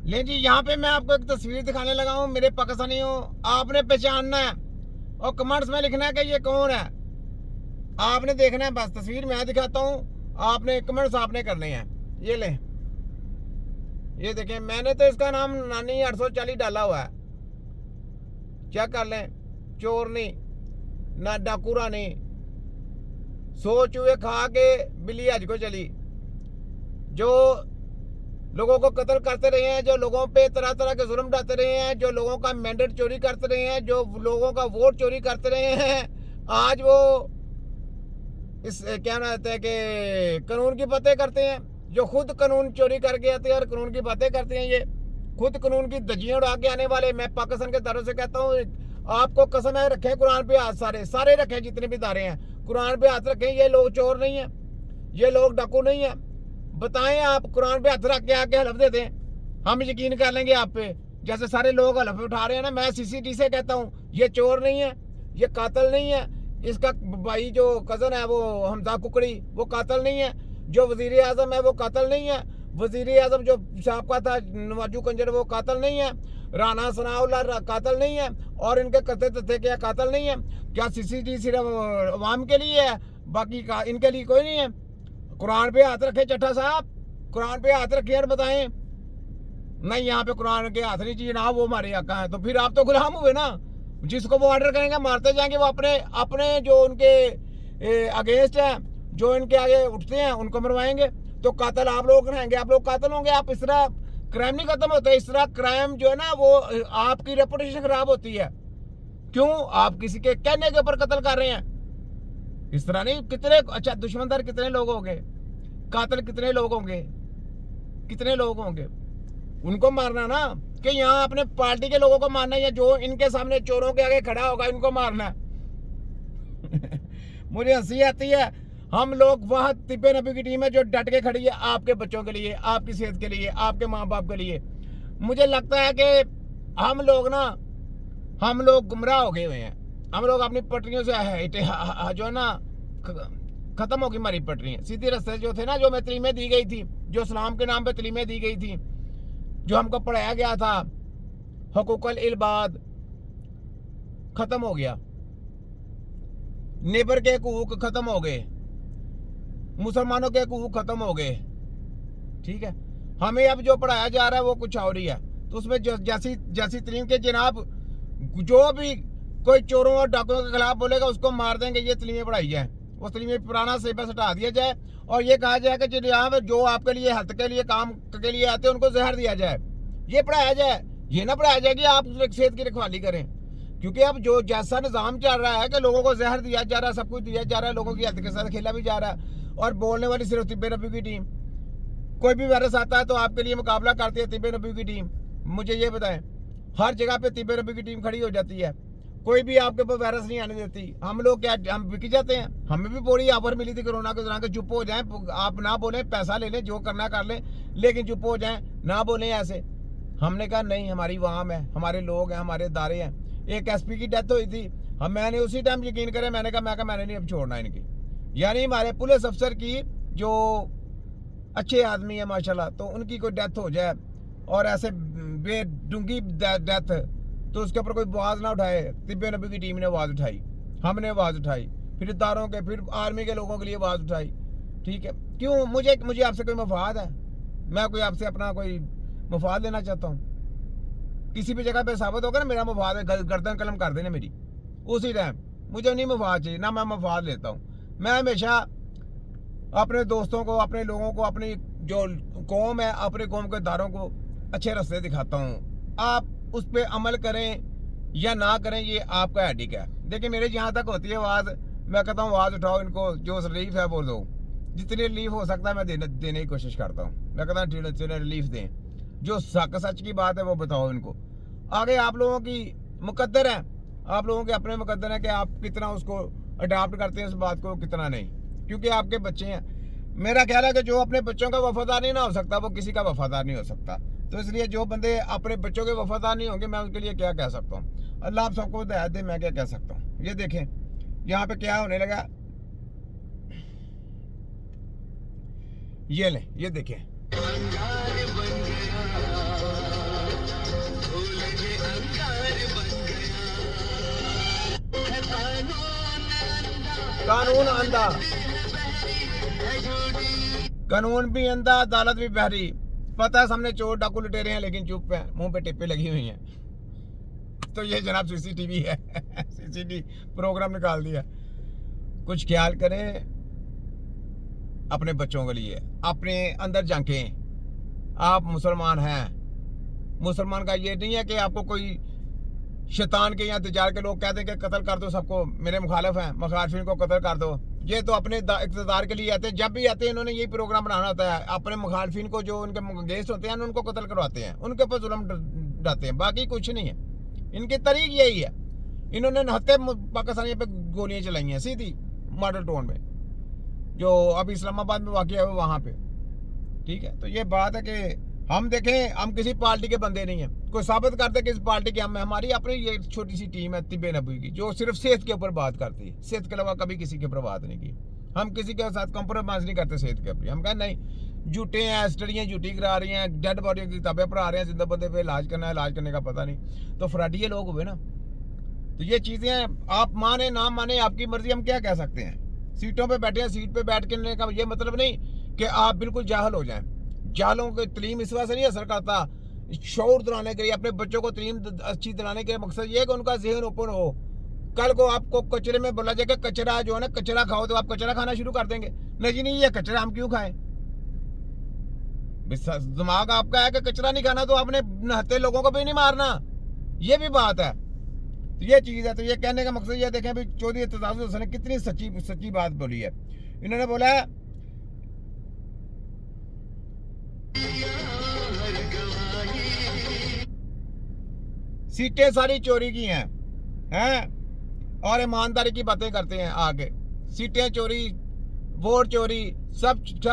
ले जी, यहाँ पे मैं आपको एक तस्वीर दिखाने लगा हूँ। मेरे पाकिस्तानियों, आपने पहचानना है और कमेंट्स में लिखना है कि ये कौन है। आपने देखना है, बस तस्वीर मैं दिखाता हूँ, आपने कमेंट्स आपने करने हैं। ये ले, ये देखें, मैंने तो इसका नाम नानी 840 डाला हुआ है। चेक कर लें। चोर नहीं, ना डाकूरा नहीं, 100 चूहे खा के बिल्ली हज को चली। जो लोगों को कत्ल करते रहे हैं, जो लोगों पे तरह तरह के जुल्म ढाते रहे हैं, जो लोगों का मैंडेट चोरी करते रहे हैं, जो लोगों का वोट चोरी करते रहे हैं, आज वो इस क्या कहते हैं कि कानून की बातें करते हैं। जो खुद कानून चोरी करके आते हैं और कानून की बातें करते हैं, ये खुद कानून की धज्जियां उड़ा के आने वाले। मैं पाकिस्तान के दारों से कहता हूँ, आपको कसम है, रखें कुरान पे हाथ, सारे सारे रखें, जितने भी दारे हैं कुरान पे हाथ रखें। ये लोग चोर नहीं है, ये लोग डाकू नहीं है। बताएं, आप कुरान पे हाथ रख के आके हलफ देते हैं, हम यकीन कर लेंगे आप पे। जैसे सारे लोग हलफ उठा रहे हैं ना, मैं सीसीटी से कहता हूँ, ये चोर नहीं है, ये कातिल नहीं है। इसका भाई जो कजन है वो हमजा कुकड़ी, वो कातिल नहीं है। जो वजीर आजम है वो कातिल नहीं है। वजीर आजम जो साहब था नवाजू कंजर, वो कातिल नहीं है। राना सनाउल्लाह कातिल नहीं है। और इनके करते थे क्या कातिल नहीं है क्या? सीसीटी सिर्फ अवाम के लिए है, बाकी का इनके लिए कोई नहीं है। कुरान पे हाथ रखे चट्टा साहब, कुरान पे हाथ रखे और बताएं। नहीं, यहाँ पे कुरान के हाथ नहीं चाहिए ना, वो हमारे आका है। तो फिर आप तो गुलाम हुए ना। जिसको वो ऑर्डर करेंगे मारते जाएंगे, वो अपने अपने जो उनके अगेंस्ट है, जो इनके आगे उठते हैं, उनको मरवाएंगे। तो कातिल आप लोग रहेंगे, आप लोग कातिल होंगे। आप इस तरह क्राइम नहीं खत्म होता। इस तरह क्राइम जो है ना, वो आपकी रेपुटेशन खराब होती है। क्यों? आप किसी के कहने के ऊपर कत्ल कर रहे हैं। इस तरह नहीं। कितने अच्छा दुश्मनदार कितने लोग होंगे, कातिल कितने लोग होंगे, कितने लोग होंगे, उनको मारना ना। कि यहाँ अपने पार्टी के लोगों को मारना है, या जो इनके सामने चोरों के आगे खड़ा होगा इनको मारना है। मुझे हंसी आती है। हम लोग वहां तिब्बे नबी की टीम है जो डट के खड़ी है आपके बच्चों के लिए, आपकी सेहत के लिए, आपके माँ बाप के लिए। मुझे लगता है कि हम लोग ना, हम लोग गुमराह हो गए हुए हैं। हम लोग अपनी पटरियों से जो है ना, खत्म होगी हमारी पटरियां। सीधे रास्ते जो थे ना, जो मैं तलीमें दी गई थी, जो इस्लाम के नाम पे तलीमें दी गई थी, जो हमको पढ़ाया गया था, हुकूकुल इबाद, खत्म हो गया। नेबर के हकूक खत्म हो गए, मुसलमानों के हकूक खत्म हो गए। ठीक है, हमें अब जो पढ़ाया जा रहा है वो कुछ और ही है। तो उसमें जैसी जैसी तरीम के जनाब, जो भी कोई चोरों और डाकुओं के खिलाफ बोलेगा उसको मार देंगे, ये तलीमें पढ़ाई जाए। वो तलीमें पुराना सिलेबस हटा दिया जाए और ये कहा जाए कि जो आपके लिए हेल्थ के लिए काम के लिए आते हैं उनको जहर दिया जाए, ये पढ़ाया जाए। ये ना पढ़ाया जाए कि आप सेहत की रखवाली करें। क्योंकि अब जो जैसा निज़ाम चल रहा है कि लोगों को जहर दिया जा रहा है, सब कुछ दिया जा रहा है, लोगों की हेल्थ के साथ खेला भी जा रहा है। और बोलने वाली सिर्फ तिब्बे नबी की टीम। कोई भी वायरस आता है तो आपके लिए मुकाबला करती है तिब्बे नबी की टीम। मुझे ये बताएं, हर जगह पे तिब्बे नबी की टीम खड़ी हो जाती है, कोई भी आपके ऊपर वायरस नहीं आने देती। हम लोग क्या, हम बिक जाते हैं? हमें भी पूरी ऑफर मिली थी कोरोना के दौरान, चुप हो जाएं, आप ना बोलें, पैसा ले लें, जो करना कर लें, लेकिन चुप हो जाएं, ना बोलें ऐसे। हमने कहा नहीं, हमारी वाम है, हमारे लोग हैं, हमारे दारे हैं। एक एसपी की डेथ हुई थी, मैंने उसी टाइम यकीन करे, मैंने कहा मैंने नहीं अब छोड़ना इनकी। यानी हमारे पुलिस अफसर की, जो अच्छे आदमी है माशाल्लाह, तो उनकी कोई डेथ हो जाए और ऐसे बेडूंगी डेथ, तो उसके ऊपर कोई आवाज़ ना उठाए। तिब्बे नबी की टीम ने आवाज़ उठाई, हमने आवाज़ उठाई, फिर दारों के, फिर आर्मी के लोगों के लिए आवाज़ उठाई। ठीक है, क्यों? मुझे आपसे कोई मफाद है? मैं कोई आपसे अपना कोई मफाद लेना चाहता हूँ? किसी भी जगह पे साबित होगा ना मेरा मफाद है, गर्दन कलम कर देना मेरी, उसी टाइम। मुझे नहीं मफाद चाहिए, ना मैं मफाद लेता हूँ। मैं हमेशा अपने दोस्तों को, अपने लोगों को, अपनी जो कौम है, अपने कौम के दारों को अच्छे रास्ते दिखाता हूँ। आप उस पर अमल करें या ना करें, ये आपका हैडिक है। देखिए, मेरे जहाँ तक होती है आवाज़, मैं कहता हूँ आवाज़ उठाओ, इनको जो रिलीफ है वो दो। जितनी रिलीफ हो सकता है मैं देने की कोशिश करता हूँ। मैं कहता हूँ चलो रिलीफ दें, जो सच की बात है वो बताओ इनको। आगे आप लोगों की मुकद्दर है, आप लोगों के अपने मुकद्दर है कि आप कितना उसको अडाप्ट करते हैं उस बात को, कितना नहीं। क्योंकि आपके बच्चे हैं। मेरा ख्याल है कि जो अपने बच्चों का वफादार नहीं ना हो सकता, वो किसी का वफादार नहीं हो सकता। तो इसलिए जो बंदे अपने बच्चों के वफादार नहीं होंगे, मैं उनके लिए क्या कह सकता हूँ? अल्लाह आप सबको हिदायत दे, मैं क्या कह सकता हूँ? ये देखें यहाँ पे क्या होने लगा, ये लें, ये देखें। कानून अंधा, कानून भी अंधा, अदालत भी बहरी। पता है सामने चोर डाकू लुटेरे हैं, लेकिन चुप है, मुंह पे टिप्पे लगी हुई हैं। तो ये जनाब सीसीटीवी है। सीसीटीवी प्रोग्राम निकाल दिया। कुछ ख्याल करें अपने बच्चों के लिए, अपने अंदर झांकें। आप मुसलमान हैं, मुसलमान का ये नहीं है कि आपको कोई शैतान के या तजार के लोग कहते हैं कि कत्ल कर दो सबको, मेरे मुखालिफ हैं, मुखालिफिन को कत्ल कर दो। ये तो अपने इक़्तिदार के लिए आते हैं, जब भी आते हैं इन्होंने यही प्रोग्राम बनाना होता है, अपने मुखालिफिन को जो उनके अगेंस्ट होते हैं उनको कत्ल करवाते हैं, उनके ऊपर जुल्म डालते हैं, बाकी कुछ नहीं है। इनकी तरीक यही है। इन्होंने नहते पाकिस्तानियों पे गोलियां चलाई हैं सीधी मॉडल टाउन में, जो अभी इस्लामाबाद में वाक़या है वहाँ पे। ठीक है, तो ये बात है कि हम देखें, हम किसी पार्टी के बंदे नहीं हैं, कोई साबित करते कि इस पार्टी के हम, हमारी अपनी ये छोटी सी टीम है तिब्बे नबी की, जो सिर्फ सेहत के ऊपर बात करती है, सेहत के अलावा कभी किसी के ऊपर बात नहीं की। हम किसी के साथ कॉम्प्रोमाइज़ नहीं करते सेहत के ऊपर। हम कहें नहीं, झूठे हैं, स्टडियाँ झूठी करा रही हैं, डेड बॉडी की किताबें पढ़ा रहे हैं, जिंदा बंदे पे इलाज करना है, इलाज करने का पता नहीं, तो फ्रॉडिये लोग हुए ना। तो ये चीज़ें आप माने ना माने आपकी मर्जी, हम क्या कह सकते हैं। सीटों पे बैठे हैं, सीट पे बैठ के का ये मतलब नहीं कि आप बिल्कुल जाहल हो जाएं। जाहलों को तलीम इस वजह से नहीं असर करता, शौर दिलाने के लिए, अपने बच्चों को तलीम अच्छी दिलाने के मकसद ये है कि उनका जहन ओपन हो। कल को आपको कचरे में बोला जाएगा कचरा जो है ना, कचरा खाओ, तो आप कचरा खाना शुरू कर देंगे। नहीं नहीं, ये कचरा हम क्यों खाएं? दिमाग आपका है कि कचरा नहीं खाना, तो आपने नहाते लोगों को भी नहीं मारना, ये भी बात है। तो ये चीज़ है। तो ये कहने का मकसद ये देखें, अभी चौधरी एतजाज़ुल हसन ने कितनी सच्ची बात बोली है। इन्होंने बोला है सीटें सारी चोरी की हैं और ईमानदारी की बातें करते हैं आगे। सीटें चोरी, वोट चोरी, सब कुछ